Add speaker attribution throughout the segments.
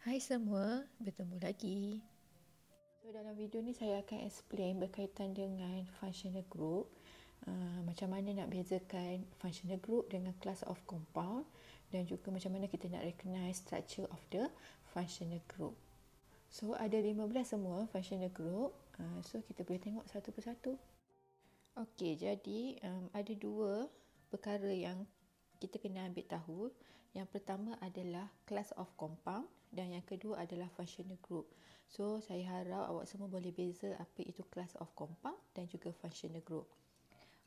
Speaker 1: Hai semua, bertemu lagi. Dalam video ni saya akan explain berkaitan dengan functional group. Macam mana nak bezakan functional group dengan class of compound dan juga macam mana kita nak recognize structure of the functional group. So ada 15 semua functional group. So kita boleh tengok satu persatu. Okey, jadi ada dua perkara yang kita kena ambil tahu. Yang pertama adalah class of compound dan yang kedua adalah functional group. So saya harap awak semua boleh beza apa itu class of compound dan juga functional group.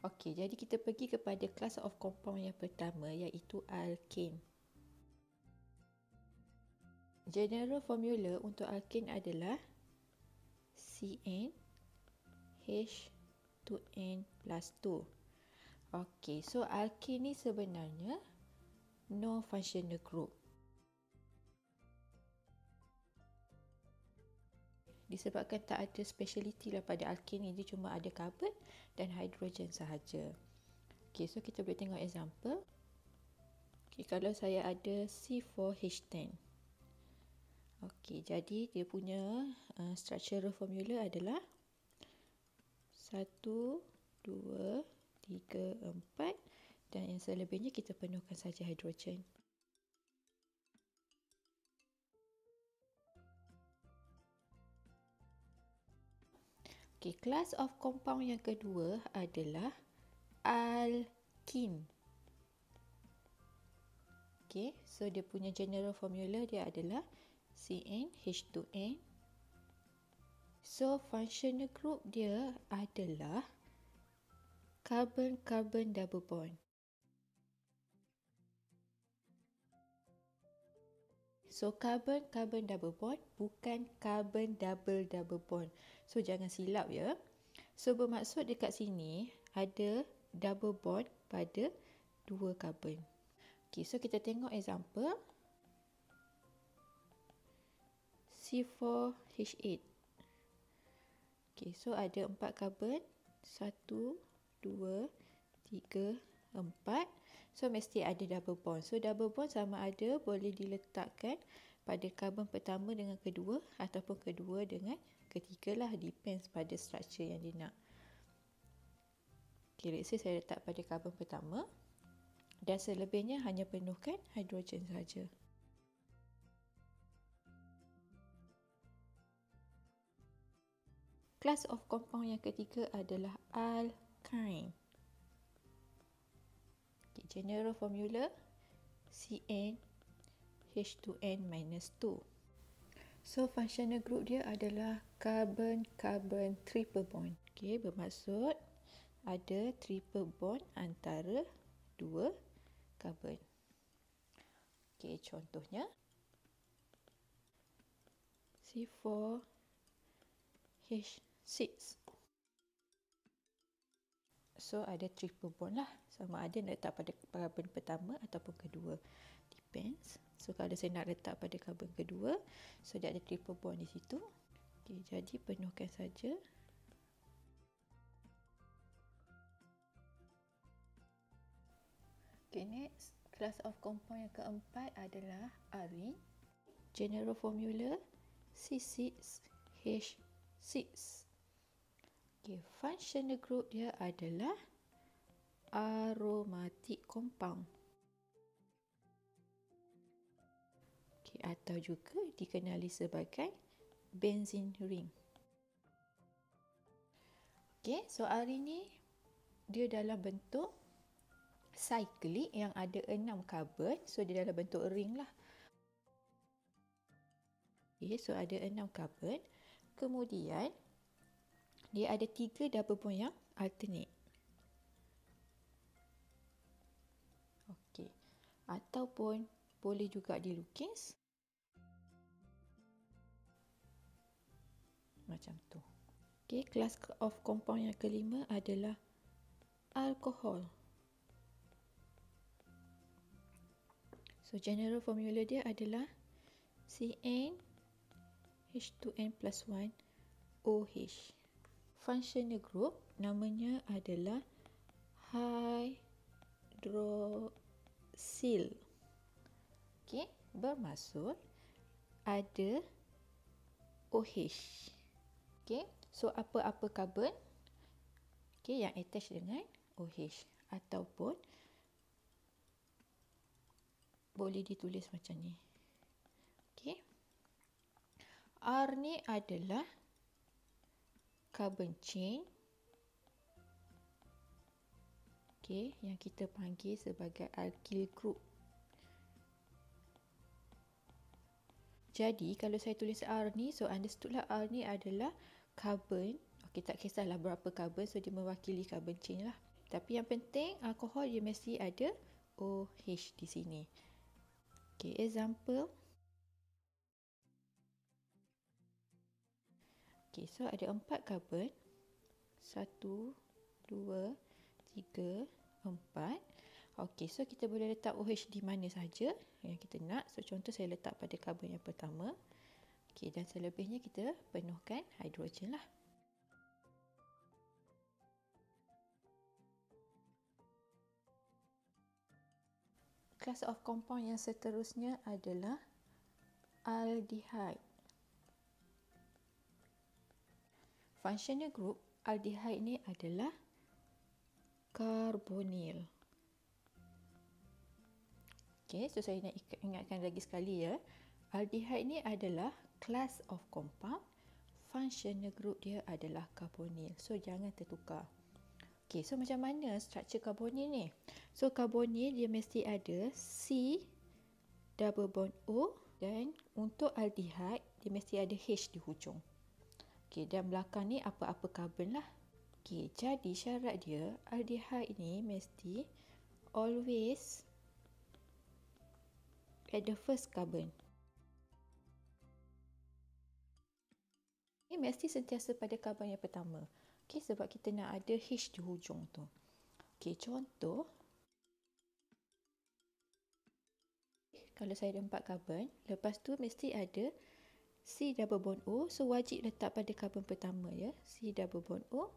Speaker 1: Okey, jadi kita pergi kepada class of compound yang pertama iaitu alkane. General formula untuk alkane adalah CnH2n plus 2. Okey, so alkane ni sebenarnya no functional group. Disebabkan tak ada speciality lah pada alkane ni, dia cuma ada karbon dan hidrogen sahaja. Okey, so kita boleh tengok example. Okey, kalau saya ada C4H10. Okey, jadi dia punya structural formula adalah 1, 2, 3, 4 dan yang selebihnya kita penuhkan saja hidrogen. Okey, class of compound yang kedua adalah alkene. Okey, so dia punya general formula dia adalah CnH2n. So functional group dia adalah carbon-carbon double bond. So carbon-carbon double bond bukan carbon double-double bond. So jangan silap ya. So bermaksud dekat sini ada double bond pada dua carbon. Okey, so kita tengok example. C4H8. Okey, so ada 4 carbon. 1, 2, 3, 4. So mesti ada double bond. So double bond sama ada boleh diletakkan pada karbon pertama dengan kedua ataupun kedua dengan ketiga lah. Depends pada structure yang dia nak. Okay, let's say saya letak pada karbon pertama dan selebihnya hanya penuhkan hidrogen saja. Class of compound yang ketiga adalah alkyne. Okay, general formula CnH2n minus 2. So functional group dia adalah carbon-carbon triple bond. Okay, bermaksud ada triple bond antara dua carbon. Okay, contohnya C4H6. So ada triple bond lah. Sama ada nak letak pada karbon pertama ataupun kedua. Depends. So kalau saya nak letak pada karbon kedua, so dia ada triple bond di situ. Okay, jadi penuhkan saja. Okay, next. Class of compound yang keempat adalah arene. General formula C6H6. Okay, functional group dia adalah aromatic compound. Okay, atau juga dikenali sebagai benzene ring. Okay, so arene ni dia dalam bentuk cyclic yang ada 6 carbon. So dia dalam bentuk ring lah. Okay, so ada 6 carbon. Kemudian dia ada 3 double bond yang alternate. Okey. Ataupun boleh juga dilukis macam tu. Okey, class of compound yang kelima adalah alkohol. So general formula dia adalah CnH2n plus 1 OH. Functional group namanya adalah hydroxyl. Okey, bermaksud ada OH. Okey, so apa-apa karbon yang attach dengan OH, ataupun boleh ditulis macam ni. Okey. R ni adalah carbon chain, yang kita panggil sebagai alkyl group. Jadi kalau saya tulis R ni, so understood lah R ni adalah carbon. Tak kisahlah berapa carbon, so dia mewakili carbon chain lah. Tapi yang penting, alkohol dia mesti ada OH di sini. Example. So ada 4 carbon. 1, 2, 3, 4. So kita boleh letak OH di mana saja yang kita nak. So contoh saya letak pada karbon yang pertama. Dan selebihnya kita penuhkan hidrogen lah. Class of compound yang seterusnya adalah aldehyde. Functional group aldehyde ni adalah karbonil. So saya nak ingatkan lagi sekali ya. Aldehyde ni adalah class of compound. Functional group dia adalah karbonil. So jangan tertukar. So macam mana struktur karbonil ni? So karbonil dia mesti ada C double bond O, dan untuk aldehyde dia mesti ada H di hujung. Dan belakang ni apa-apa karbon lah. Jadi syarat dia aldehyde ni mesti always at the first carbon. Mesti sentiasa pada karbon yang pertama. Sebab kita nak ada H di hujung tu. Contoh. Kalau saya ada 4 karbon, lepas tu mesti ada C double bond O. So wajib letak pada karbon pertama ya. C double bond O,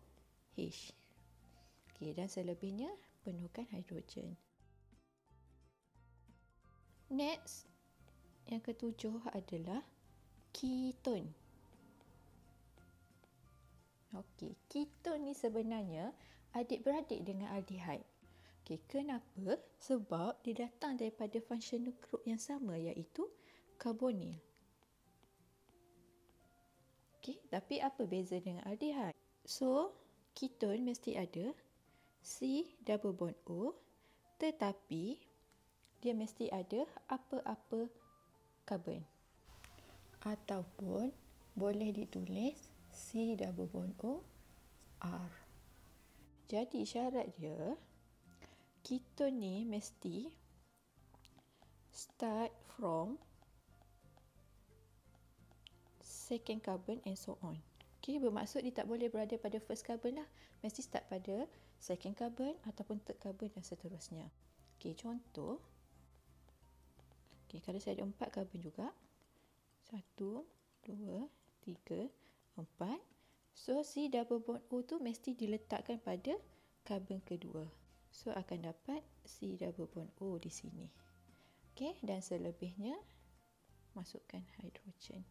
Speaker 1: H. Dan selebihnya penuhkan hidrogen. Next, yang ketujuh adalah ketone. Ketone ni sebenarnya adik-beradik dengan aldehyde. Kenapa? Sebab dia datang daripada functional group yang sama, iaitu karbonil. Tapi apa beza dengan aldehyde? So, ketone mesti ada C double bond O, tetapi dia mesti ada apa-apa karbon. Ataupun boleh ditulis C double bond O, R. Jadi syarat dia, ketone ni mesti start from second carbon and so on. Bermaksud dia tak boleh berada pada first carbon lah. Mesti start pada second carbon ataupun third carbon dan seterusnya. Contoh. Kalau saya ada 4 karbon juga. 1, 2, 3, 4. So C double bond O tu mesti diletakkan pada karbon kedua. So akan dapat C double bond O di sini. Dan selebihnya masukkan hidrogen.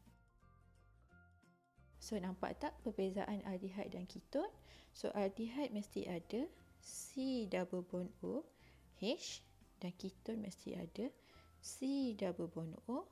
Speaker 1: So nampak tak perbezaan aldehyde dan ketone? So aldehyde mesti ada C double bond O, H, dan ketone mesti ada C double bond O,